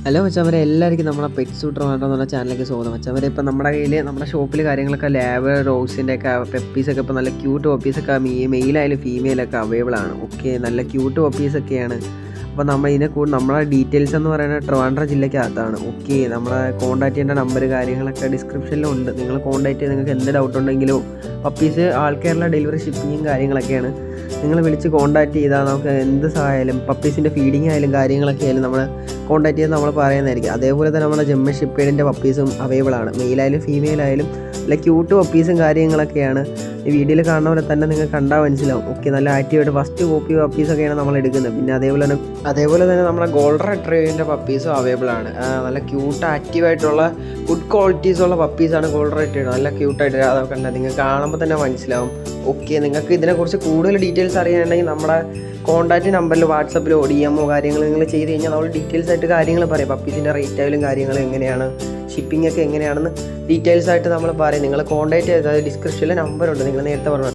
Hello മച്ചാന്മാരെ, എല്ലാവർക്കും നമ്മുടെ pet Sutter എന്നുള്ള ചാനലിലേക്ക് സ്വാഗതം. മച്ചാന്മാരെ, ഇപ്പോൾ നമ്മുടെ കയ്യിൽ നമ്മുടെ ഷോപ്പിൽ കാര്യങ്ങളൊക്കെ ലാബ് റോസിൻ്റെ ഒക്കെ പെപ്പീസൊക്കെ ഇപ്പോൾ നല്ല ക്യൂട്ട് പപ്പീസൊക്കെ മെയിലായാലും ഫീമെയിലൊക്കെ അവൈലബിൾ ആണ്. ഓക്കെ, നല്ല ക്യൂട്ട് പപ്പീസൊക്കെയാണ്. അപ്പോൾ നമ്മൾ ഇതിനെ നമ്മളെ ഡീറ്റെയിൽസ് എന്ന് പറയുന്നത് ട്രിവാൻഡ്രം ജില്ലയ്ക്കകത്താണ്. ഓക്കെ, നമ്മളെ കോൺടാക്ട് ചെയ്യേണ്ട നമ്പർ കാര്യങ്ങളൊക്കെ ഡിസ്ക്രിപ്ഷനിലുണ്ട്. നിങ്ങൾ കോൺടാക്ട് ചെയ്ത് നിങ്ങൾക്ക് എന്ത് ഡൗട്ട് ഉണ്ടെങ്കിലും പപ്പീസ് ആൾ കേരള ഡെലിവറി ഷിപ്പിങ്ങും കാര്യങ്ങളൊക്കെയാണ്. നിങ്ങൾ വിളിച്ച് കോൺടാക്ട് ചെയ്താൽ നമുക്ക് എന്ത് സഹായാലും പപ്പീസിൻ്റെ ഫീഡിങ് ആയാലും കാര്യങ്ങളൊക്കെ ആയാലും നമ്മൾ കോൺടാക്ട് ചെയ്ത് നമ്മൾ പറയുന്നതായിരിക്കും. അതേപോലെ തന്നെ നമ്മുടെ ജമ്മു ഷിപ്പേഡിൻ്റെ പപ്പീസും അവൈലബിൾ ആണ്. മെയിലായാലും ഫീമെയിലായാലും നല്ല ക്യൂട്ട് പപ്പീസും കാര്യങ്ങളൊക്കെയാണ്. ഈ വീഡിയോയിൽ കാണുന്ന പോലെ തന്നെ നിങ്ങൾക്ക് കണ്ടാൽ മനസ്സിലാവും. ഓക്കെ, നല്ല ആക്റ്റീവായിട്ട് ഫസ്റ്റ് കോപ്പി പപ്പീസൊക്കെയാണ് നമ്മൾ എടുക്കുന്നത്. പിന്നെ അതേപോലെ തന്നെ നമ്മുടെ ഗോൾഡൻ റിട്രീവറിൻ്റെ പപ്പീസും അവൈലബിൾ ആണ്. നല്ല ക്യൂട്ട് ആക്റ്റീവായിട്ടുള്ള ഗുഡ് ക്വാളിറ്റീസുള്ള പപ്പീസാണ് ഗോൾഡൻ റിട്രീവർ. നല്ല ക്യൂട്ടായിട്ട് അതൊക്കെ ഉണ്ട്, നിങ്ങൾക്ക് കാണുമ്പോൾ തന്നെ മനസ്സിലാവും. ഓക്കെ, നിങ്ങൾക്ക് ഇതിനെക്കുറിച്ച് കൂടുതൽ ഡീറ്റെയിൽസ് അറിയാനുണ്ടെങ്കിൽ നമ്മുടെ കോൺടാക്റ്റ് നമ്പറിൽ വാട്സപ്പിലോ DMO കാര്യങ്ങൾ നിങ്ങൾ ചെയ്ത് കഴിഞ്ഞാൽ നമ്മൾ ഡീറ്റെയിൽസ് ആയിട്ട് കാര്യങ്ങൾ പറയും. പപ്പീസിൻ്റെ റേറ്റ് ആയാലും കാര്യങ്ങൾ എങ്ങനെയാണ്, ഷിപ്പിംഗ് ഒക്കെ എങ്ങനെയാണെന്ന് ഡീറ്റെയിൽസ് ആയിട്ട് നമ്മൾ പറയും. നിങ്ങൾ കോൺടാക്റ്റ് ചെയ്താൽ ഡിസ്ക്രിപ്ഷനിൽ നമ്പറുണ്ട്, നിങ്ങൾ നേരത്തെ പറഞ്ഞു.